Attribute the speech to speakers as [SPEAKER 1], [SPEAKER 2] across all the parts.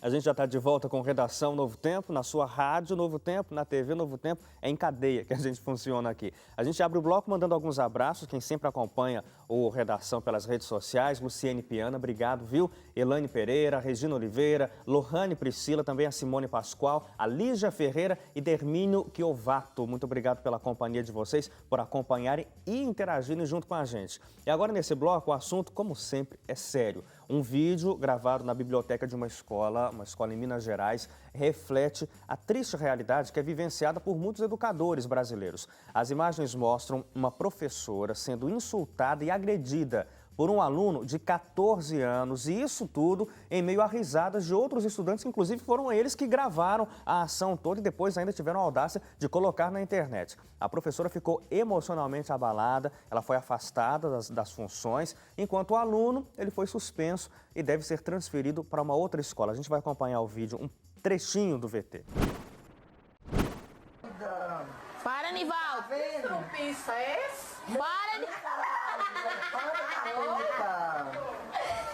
[SPEAKER 1] A gente já está de volta com Redação Novo Tempo, na sua rádio Novo Tempo, na TV Novo Tempo. É em cadeia que a gente funciona aqui. A gente abre o bloco mandando alguns abraços, quem sempre acompanha o Redação pelas redes sociais. Luciene Piana, obrigado, viu? Elane Pereira, Regina Oliveira, Lohane Priscila, também a Simone Pascoal, a Lígia Ferreira e Dermínio Chiovato. Muito obrigado pela companhia de vocês, por acompanharem e interagirem junto com a gente. E agora, nesse bloco, o assunto, como sempre, é sério. Um vídeo gravado na biblioteca de uma escola em Minas Gerais, reflete a triste realidade que é vivenciada por muitos educadores brasileiros. As imagens mostram uma professora sendo insultada e agredida por um aluno de 14 anos, e isso tudo em meio a risadas de outros estudantes, inclusive foram eles que gravaram a ação toda e depois ainda tiveram a audácia de colocar na internet. A professora ficou emocionalmente abalada, ela foi afastada das funções, enquanto o aluno ele foi suspenso e deve ser transferido para uma outra escola. A gente vai acompanhar o vídeo, um trechinho do VT.
[SPEAKER 2] Para, Nivaldo!
[SPEAKER 3] Que trupinça é esse?
[SPEAKER 2] Para,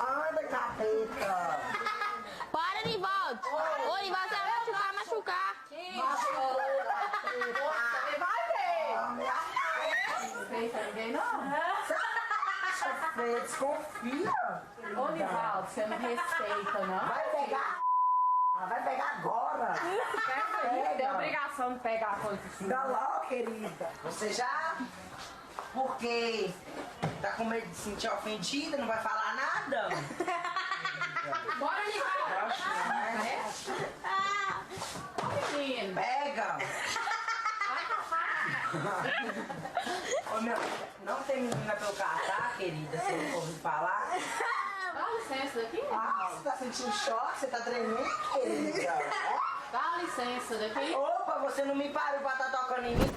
[SPEAKER 3] Anda, capeta!
[SPEAKER 2] Para, Nivaldo! Ô, Nivaldo, você vai machucar!
[SPEAKER 3] Você vai ver! Não pensa ninguém, não? Você desconfia? Ô, Nivaldo, você não respeita, não? Vai pegar! Vai pegar agora! Tem obrigação de pegar a coisa assim. Dá logo, querida! Você já? Porque tá com medo de se sentir ofendida, não vai falar nada?
[SPEAKER 2] Bora, Nivaldo!
[SPEAKER 3] Menino, pega! Ô, meu, não tem menina pra eu catar, querida, se eu não ouvir falar.
[SPEAKER 2] Dá licença daqui?
[SPEAKER 3] Ah, você tá sentindo choque? Você tá tremendo, querida?
[SPEAKER 2] Dá licença daqui?
[SPEAKER 3] Opa, você não me parou pra tá tocando em mim?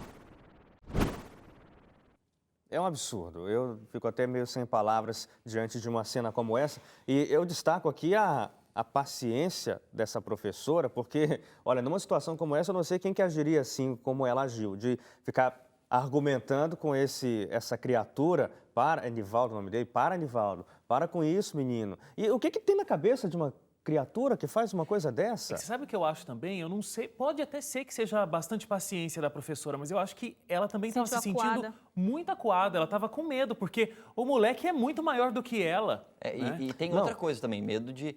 [SPEAKER 1] É um absurdo, eu fico até meio sem palavras diante de uma cena como essa. E eu destaco aqui a paciência dessa professora, porque, olha, numa situação como essa, eu não sei quem que agiria assim como ela agiu, de ficar argumentando com essa criatura, para, Nivaldo o nome dele, para, Nivaldo, para com isso, menino. E o que tem na cabeça de uma criatura que faz uma coisa dessa?
[SPEAKER 4] Você sabe o que eu acho também? Eu não sei, pode até ser que seja bastante paciência da professora, mas eu acho que ela também estava se sentindo muito acuada, ela estava com medo, porque o moleque é muito maior do que ela. Né?
[SPEAKER 5] E tem outra coisa também, medo de...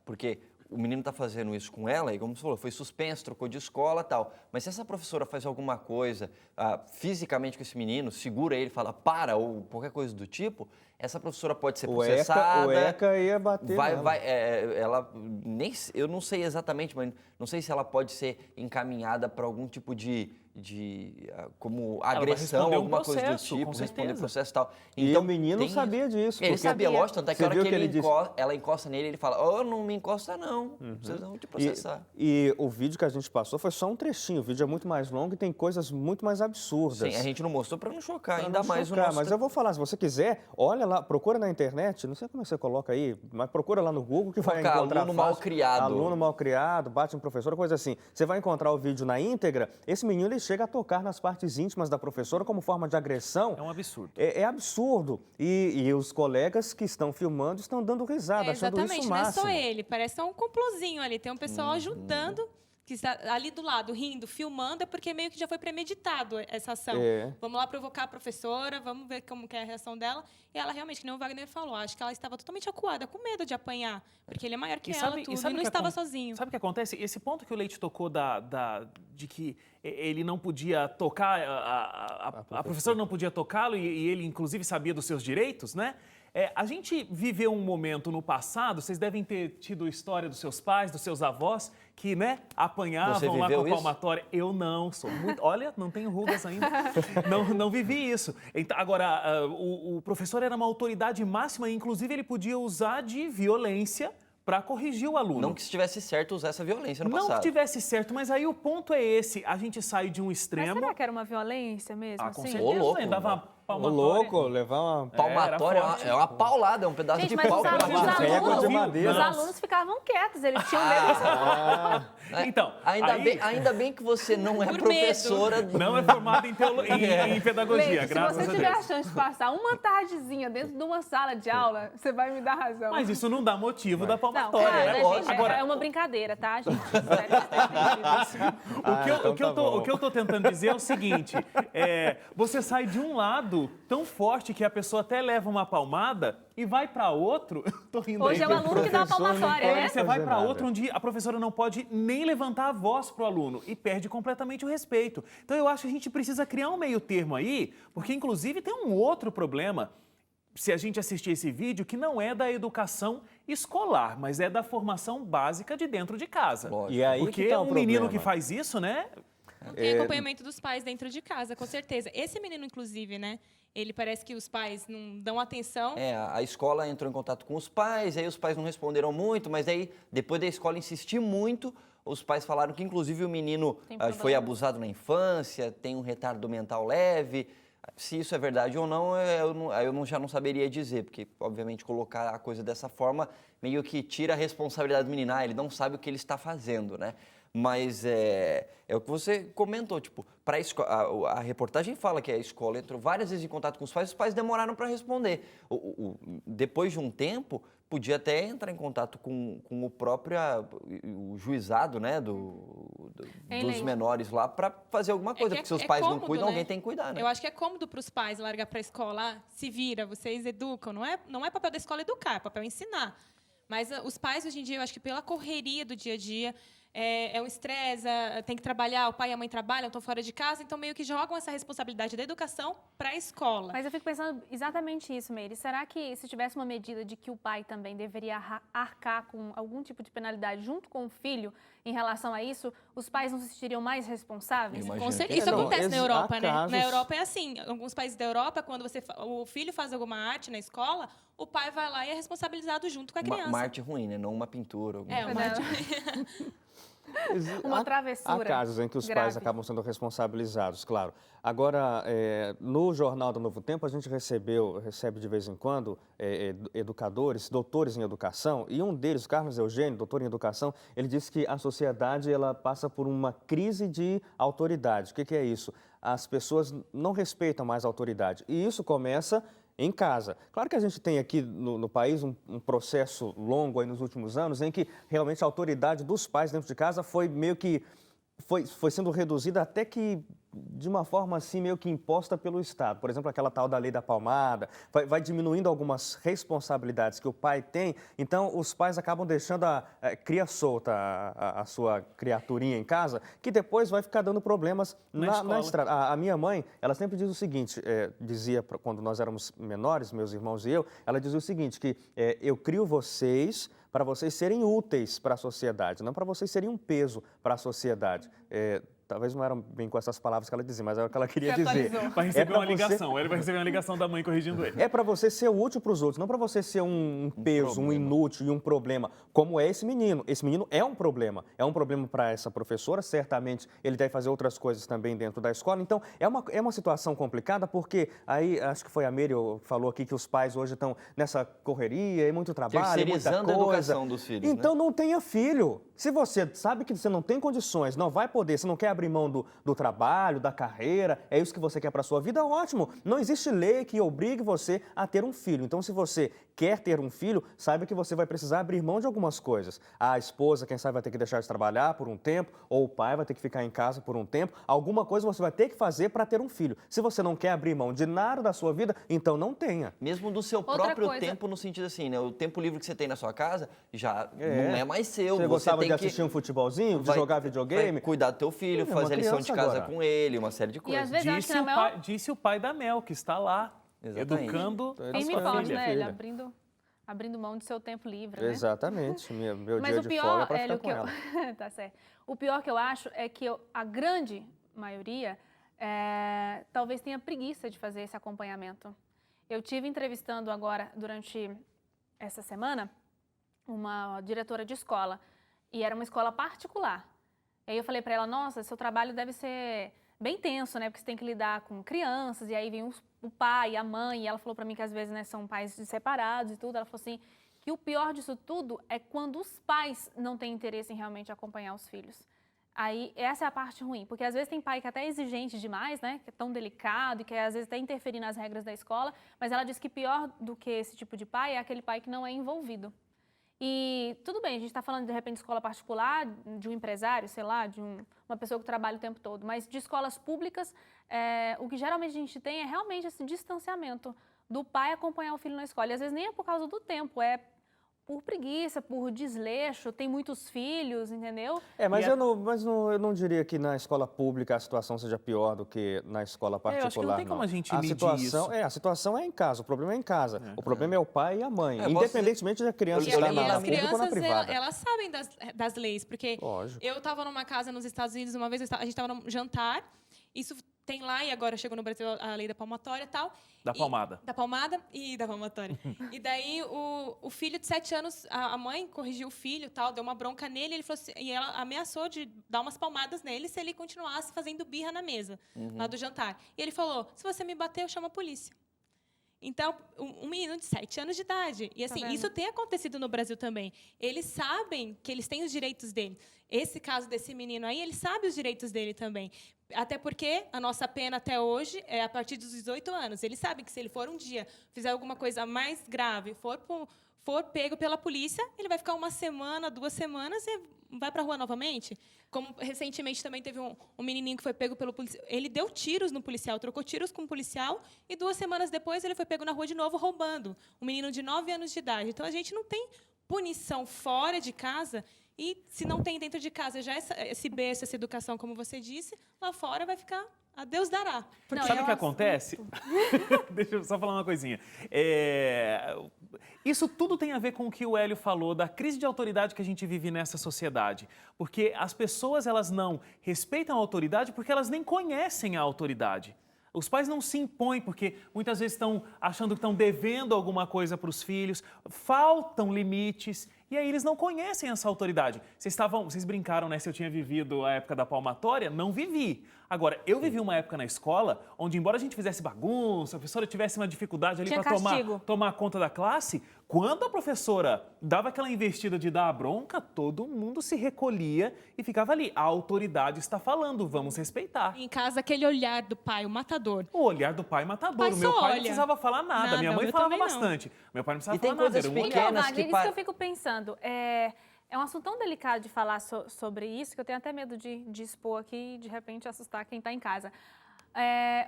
[SPEAKER 5] Porque o menino está fazendo isso com ela e, como você falou, foi suspenso, trocou de escola e tal. Mas se essa professora faz alguma coisa fisicamente com esse menino, segura ele, fala para ou qualquer coisa do tipo, essa professora pode ser processada.
[SPEAKER 1] O ECA ia bater
[SPEAKER 5] eu não sei exatamente, mas não sei se ela pode ser encaminhada para algum tipo de como agressão, alguma coisa do tipo, responder processo e tal.
[SPEAKER 1] Então, e o menino sabia disso.
[SPEAKER 5] Ele sabia, lógico, tanto é que a hora que ela encosta nele, ele fala, não me encosta não, vocês vão te processar.
[SPEAKER 1] E o vídeo que a gente passou foi só um trechinho, o vídeo é muito mais longo e tem coisas muito mais absurdas.
[SPEAKER 5] Sim, a gente não mostrou para não chocar, ainda mais o nosso...
[SPEAKER 1] Mas eu vou falar, se você quiser, olha lá, procura na internet, não sei como você coloca aí, mas procura lá no Google que vai encontrar
[SPEAKER 5] aluno mal criado.
[SPEAKER 1] Aluno mal criado, bate um professor, coisa assim. Você vai encontrar o vídeo na íntegra, esse menino ele chega a tocar nas partes íntimas da professora como forma de agressão.
[SPEAKER 4] É um absurdo.
[SPEAKER 1] É absurdo. E os colegas que estão filmando estão dando risada, achando isso o máximo.
[SPEAKER 6] Exatamente, não é só ele, parece um complozinho ali, tem um pessoal ajudando, que está ali do lado, rindo, filmando, é porque meio que já foi premeditado essa ação. Vamos lá provocar a professora, vamos ver como que é a reação dela. E ela realmente, que nem o Wagner falou, acho que ela estava totalmente acuada, com medo de apanhar, porque ele é maior que ela, tudo, e não estava sozinho.
[SPEAKER 4] Sabe o que acontece? Esse ponto que o Leite tocou de que ele não podia tocar, a professora não podia tocá-lo e ele, inclusive, sabia dos seus direitos, né? A gente viveu um momento no passado, vocês devem ter tido história dos seus pais, dos seus avós, que, né, apanhavam lá com a palmatória. Eu não, sou muito... Olha, não tenho rugas ainda. não vivi isso. Então, agora, o professor era uma autoridade máxima e, inclusive, ele podia usar de violência para corrigir o aluno.
[SPEAKER 5] Não que estivesse certo usar essa violência no passado.
[SPEAKER 4] Não que tivesse certo, mas aí o ponto é esse. A gente sai de um extremo...
[SPEAKER 7] Mas será que era uma violência mesmo?
[SPEAKER 4] Com
[SPEAKER 7] assim?
[SPEAKER 4] certeza.
[SPEAKER 5] Louco,
[SPEAKER 4] Dava palmatória.
[SPEAKER 1] louco, levar uma...
[SPEAKER 5] Palmatória
[SPEAKER 4] era forte.
[SPEAKER 5] é uma paulada, é um pedaço
[SPEAKER 7] Gente,
[SPEAKER 5] de
[SPEAKER 7] mas
[SPEAKER 5] pau.
[SPEAKER 7] os
[SPEAKER 5] que
[SPEAKER 7] alunos,
[SPEAKER 5] leva.
[SPEAKER 1] Régua de madeira.
[SPEAKER 7] os alunos ficavam quietos, eles tinham medo.
[SPEAKER 4] Então,
[SPEAKER 5] Ainda bem que você não é
[SPEAKER 6] Por
[SPEAKER 5] professora.
[SPEAKER 4] não é formado em pedagogia,
[SPEAKER 7] Leite, se
[SPEAKER 4] graças
[SPEAKER 7] você
[SPEAKER 4] a
[SPEAKER 7] tiver a
[SPEAKER 4] Deus.
[SPEAKER 7] chance de passar uma tardezinha dentro de uma sala de aula, você vai me dar razão.
[SPEAKER 4] Mas isso não dá motivo da
[SPEAKER 7] Não,
[SPEAKER 4] palmatória,
[SPEAKER 7] claro,
[SPEAKER 4] né?
[SPEAKER 7] né, gente?
[SPEAKER 4] Agora,
[SPEAKER 7] É uma brincadeira, tá, gente? Espero que vocês tenham entendido.
[SPEAKER 4] o que eu tô tentando dizer é o seguinte: você sai de um lado tão forte que a pessoa até leva uma palmada e vai para outro. Tô rindo
[SPEAKER 7] Hoje é
[SPEAKER 4] aí.
[SPEAKER 7] o aluno que dá a palmatória,
[SPEAKER 4] Aí
[SPEAKER 7] né?
[SPEAKER 4] você vai
[SPEAKER 1] fazer
[SPEAKER 4] para
[SPEAKER 1] nada.
[SPEAKER 4] outro onde a professora não pode nem levantar a voz pro aluno e perde completamente o respeito. Então eu acho que a gente precisa criar um meio termo aí, porque inclusive tem um outro problema. Se a gente assistir esse vídeo, que não é da educação escolar, mas é da formação básica de dentro de casa.
[SPEAKER 5] Lógico.
[SPEAKER 1] E aí
[SPEAKER 4] Porque
[SPEAKER 1] que tá o
[SPEAKER 4] um menino
[SPEAKER 1] problema.
[SPEAKER 4] que faz isso, né?
[SPEAKER 6] Não tem acompanhamento dos pais dentro de casa, com certeza. Esse menino, inclusive, né? Ele parece que os pais não dão atenção.
[SPEAKER 5] A escola entrou em contato com os pais, aí os pais não responderam muito, mas aí, depois da escola insistir muito, os pais falaram que, inclusive, o menino foi
[SPEAKER 7] problema.
[SPEAKER 5] abusado na infância, tem um retardo mental leve. Se isso é verdade ou não, eu já não saberia dizer, porque, obviamente, colocar a coisa dessa forma meio que tira a responsabilidade do menino. Ele não sabe o que ele está fazendo, né? Mas é o que você comentou, tipo, a reportagem fala que a escola entrou várias vezes em contato com os pais demoraram para responder. Depois de um tempo, podia até entrar em contato com o juizado, né, dos menores lá, para fazer alguma coisa, porque se os pais não
[SPEAKER 6] cômodo,
[SPEAKER 5] cuidam,
[SPEAKER 6] né?
[SPEAKER 5] alguém tem que cuidar, né?
[SPEAKER 6] Eu acho que é cômodo para os pais largar para a escola, se vira, vocês educam. Não é papel da escola educar, é papel ensinar. Mas os pais, hoje em dia, eu acho que pela correria do dia a dia, é um estresse, tem que trabalhar, o pai e a mãe trabalham, estão fora de casa, então meio que jogam essa responsabilidade da educação para a escola.
[SPEAKER 7] Mas eu fico pensando exatamente isso, Meire. Será que se tivesse uma medida de que o pai também deveria arcar com algum tipo de penalidade junto com o filho em relação a isso, os pais não se sentiriam mais responsáveis?
[SPEAKER 5] Imagino
[SPEAKER 6] Com
[SPEAKER 5] que
[SPEAKER 6] certeza. Isso
[SPEAKER 1] não,
[SPEAKER 6] acontece na Europa,
[SPEAKER 1] há
[SPEAKER 6] né?
[SPEAKER 1] casos-
[SPEAKER 6] Na Europa é assim. Em alguns países da Europa, quando o filho faz alguma arte na escola, o pai vai lá e é responsabilizado junto com a criança.
[SPEAKER 5] Uma arte ruim, né? Não uma pintura.
[SPEAKER 6] É, uma arte.
[SPEAKER 7] Uma
[SPEAKER 1] Há
[SPEAKER 7] travessura
[SPEAKER 1] casos em que os
[SPEAKER 7] grave.
[SPEAKER 1] pais acabam sendo responsabilizados, claro. Agora, no Jornal do Novo Tempo, a gente recebe de vez em quando educadores, doutores em educação, e um deles, Carlos Eugênio, doutor em educação, ele disse que a sociedade ela passa por uma crise de autoridade. O que é isso? As pessoas não respeitam mais a autoridade. E isso começa em casa. Claro que a gente tem aqui no país um processo longo aí nos últimos anos em que realmente a autoridade dos pais dentro de casa foi meio que foi sendo reduzida até que de uma forma assim meio que imposta pelo Estado. Por exemplo, aquela tal da lei da palmada, vai diminuindo algumas responsabilidades que o pai tem, então os pais acabam deixando cria solta a sua criaturinha em casa, que depois vai ficar dando problemas na estrada. A minha mãe, ela sempre diz o seguinte, dizia quando nós éramos menores, meus irmãos e eu, ela dizia o seguinte, que eu crio vocês para vocês serem úteis para a sociedade, não para vocês serem um peso para a sociedade. Talvez não eram bem com essas palavras que ela dizia, mas é o que ela queria dizer.
[SPEAKER 4] Vai receber uma ligação, ele vai receber uma ligação da mãe corrigindo ele.
[SPEAKER 1] É para você ser útil para os outros, não para você ser um peso, um inútil e um problema, como é esse menino. Esse menino é um problema para essa professora, certamente ele deve fazer outras coisas também dentro da escola. Então, é uma situação complicada, porque aí, acho que foi a Meire que falou aqui que os pais hoje estão nessa correria, é muito trabalho, muita
[SPEAKER 5] Terceirizando
[SPEAKER 1] coisa.
[SPEAKER 5] a educação dos filhos,
[SPEAKER 1] Então,
[SPEAKER 5] né?
[SPEAKER 1] não tenha filho. Se você sabe que você não tem condições, não vai poder, você não quer abrir mão do trabalho, da carreira, é isso que você quer para a sua vida, ótimo. Não existe lei que obrigue você a ter um filho. Então, se você quer ter um filho, saiba que você vai precisar abrir mão de algumas coisas. A esposa, quem sabe, vai ter que deixar de trabalhar por um tempo, ou o pai vai ter que ficar em casa por um tempo. Alguma coisa você vai ter que fazer para ter um filho. Se você não quer abrir mão de nada da sua vida, então não tenha.
[SPEAKER 5] Mesmo do seu
[SPEAKER 7] Outra
[SPEAKER 5] próprio
[SPEAKER 7] coisa-
[SPEAKER 5] tempo, no sentido assim, né? O tempo livre que você tem na sua casa já não é mais seu.
[SPEAKER 1] Você gostava
[SPEAKER 5] tem
[SPEAKER 1] de
[SPEAKER 5] que
[SPEAKER 1] assistir um futebolzinho, de jogar videogame?
[SPEAKER 5] Vai cuidar do teu filho,
[SPEAKER 1] Sim, é uma
[SPEAKER 5] fazer a lição de
[SPEAKER 1] criança
[SPEAKER 5] casa
[SPEAKER 1] agora.
[SPEAKER 5] com ele, uma série de
[SPEAKER 7] E
[SPEAKER 5] coisas.
[SPEAKER 7] às vezes eu acho que na maior...
[SPEAKER 4] Disse o pai da Mel, que está lá,
[SPEAKER 5] Exatamente.
[SPEAKER 4] educando a
[SPEAKER 7] Firme e
[SPEAKER 4] sua
[SPEAKER 7] forte,
[SPEAKER 4] filha.
[SPEAKER 7] né? Ele
[SPEAKER 1] filha.
[SPEAKER 7] abrindo mão do seu tempo livre, né?
[SPEAKER 1] Exatamente. Meu
[SPEAKER 7] Mas
[SPEAKER 1] dia
[SPEAKER 7] o
[SPEAKER 1] de
[SPEAKER 7] pior,
[SPEAKER 1] folga é para
[SPEAKER 7] Hélio,
[SPEAKER 1] ficar com
[SPEAKER 7] que
[SPEAKER 1] ela.
[SPEAKER 7] tá certo. O pior que eu acho é que a grande maioria talvez tenha preguiça de fazer esse acompanhamento. Eu tive entrevistando agora, durante essa semana, uma diretora de escola, e era uma escola particular. Aí eu falei para ela, nossa, seu trabalho deve ser bem tenso, né? Porque você tem que lidar com crianças, e aí vem o pai, a mãe, e ela falou para mim que às vezes, né, são pais separados e tudo. Ela falou assim, que o pior disso tudo é quando os pais não têm interesse em realmente acompanhar os filhos. Aí, essa é a parte ruim, porque às vezes tem pai que é até exigente demais, né, que é tão delicado e que às vezes até interferir nas regras da escola, mas ela diz que pior do que esse tipo de pai é aquele pai que não é envolvido. E tudo bem, a gente está falando de repente de escola particular, de um empresário, sei lá, de uma pessoa que trabalha o tempo todo, mas de escolas públicas, o que geralmente a gente tem é realmente esse distanciamento do pai acompanhar o filho na escola. E às vezes nem é por causa do tempo, é por preguiça, por desleixo, tem muitos filhos, entendeu?
[SPEAKER 1] Mas eu não diria que na escola pública a situação seja pior do que na escola particular.
[SPEAKER 4] Eu acho que não tem como a gente medir isso.
[SPEAKER 1] A situação é em casa, o problema é em casa. O problema é o pai e a mãe, independentemente da criança estar na pública ou na privada.
[SPEAKER 6] Elas sabem das leis, porque
[SPEAKER 1] Lógico.
[SPEAKER 6] eu estava numa casa nos Estados Unidos uma vez, a gente estava num jantar, isso tem lá, e agora chegou no Brasil a lei da palmatória e tal.
[SPEAKER 4] Da palmada.
[SPEAKER 6] Da palmada e da palmatória. E daí, o filho de 7 anos, a mãe corrigiu o filho, tal, deu uma bronca nele, ele falou assim, e ela ameaçou de dar umas palmadas nele se ele continuasse fazendo birra na mesa, lá do jantar. E ele falou, se você me bater, eu chamo a polícia. Então, um menino de 7 anos de idade. E assim, isso tem acontecido no Brasil também. Eles sabem que eles têm os direitos deles. Esse caso desse menino aí, ele sabe os direitos dele também. Até porque a nossa pena até hoje é a partir dos 18 anos. Eles sabem que se ele for um dia, fizer alguma coisa mais grave, for pego pela polícia, ele vai ficar 1 semana, 2 semanas e vai para a rua novamente. Como recentemente também teve um menininho que foi pego pelo policial. Ele deu tiros no policial, trocou tiros com o policial e 2 semanas depois ele foi pego na rua de novo roubando. Um menino de 9 anos de idade. Então, a gente não tem punição fora de casa. E se não tem dentro de casa já esse berço, essa educação, como você disse, lá fora vai ficar a Deus dará.
[SPEAKER 4] Porque sabe o que acontece? Deixa eu só falar uma coisinha. Isso tudo tem a ver com o que o Hélio falou da crise de autoridade que a gente vive nessa sociedade. Porque as pessoas, elas não respeitam a autoridade porque elas nem conhecem a autoridade. Os pais não se impõem porque muitas vezes estão achando que estão devendo alguma coisa para os filhos, faltam limites e aí eles não conhecem essa autoridade. Vocês brincaram, né, se eu tinha vivido a época da palmatória? Não vivi. Agora, eu vivi uma época na escola onde, embora a gente fizesse bagunça, a professora tivesse uma dificuldade ali para tomar conta da classe, quando a professora dava aquela investida de dar a bronca, todo mundo se recolhia e ficava ali. A autoridade está falando, vamos respeitar.
[SPEAKER 6] Em casa, aquele olhar do pai, o matador.
[SPEAKER 4] O olhar do pai matador. O meu pai não precisava falar nada. Minha mãe falava bastante. Meu pai não precisava falar nada.
[SPEAKER 5] Coisas pequenas
[SPEAKER 7] Wagner, isso que eu fico pensando. É um assunto tão delicado de falar sobre isso que eu tenho até medo de expor aqui e, de repente, assustar quem está em casa.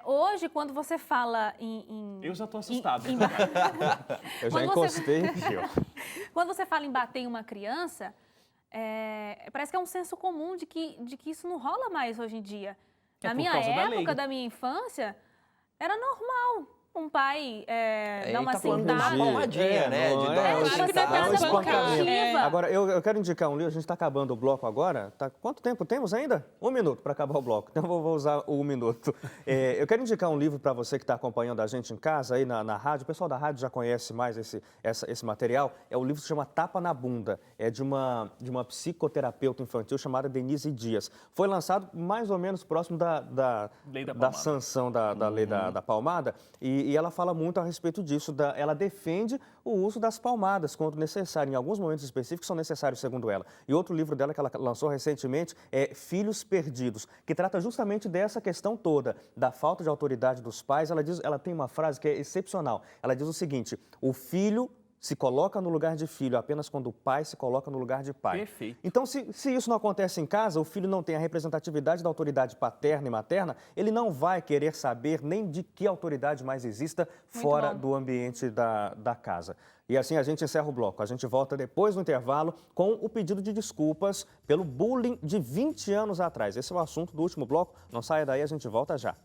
[SPEAKER 7] Hoje, quando você fala em...
[SPEAKER 4] Eu já estou assustado.
[SPEAKER 1] Eu já encostei.
[SPEAKER 7] Quando você fala em bater em uma criança, parece que é um senso comum de que isso não rola mais hoje em dia. Na minha época, da minha infância, era normal. Um pai dar uma sentada.
[SPEAKER 5] Uma palmadinha, né?
[SPEAKER 1] Agora, eu quero indicar um livro, a gente está acabando o bloco agora. Quanto tempo temos ainda? 1 minuto para acabar o bloco, então vou usar o 1 minuto. Eu quero indicar um livro para você que está acompanhando a gente em casa, aí na rádio. O pessoal da rádio já conhece mais esse material. É o livro que se chama Tapa na Bunda. É de uma psicoterapeuta infantil chamada Denise Dias. Foi lançado mais ou menos próximo da sanção da lei da palmada. E ela fala muito a respeito disso. Ela defende o uso das palmadas quando necessário. Em alguns momentos específicos são necessários, segundo ela. E outro livro dela que ela lançou recentemente é Filhos Perdidos, que trata justamente dessa questão toda, da falta de autoridade dos pais. Ela tem uma frase que é excepcional. Ela diz o seguinte: o filho se coloca no lugar de filho apenas quando o pai se coloca no lugar de pai.
[SPEAKER 4] Perfeito.
[SPEAKER 1] Então, se isso não acontece em casa, o filho não tem a representatividade da autoridade paterna e materna, ele não vai querer saber nem de que autoridade mais exista fora do ambiente da casa. E assim a gente encerra o bloco. A gente volta depois do intervalo com o pedido de desculpas pelo bullying de 20 anos atrás. Esse é o assunto do último bloco. Não saia daí, a gente volta já.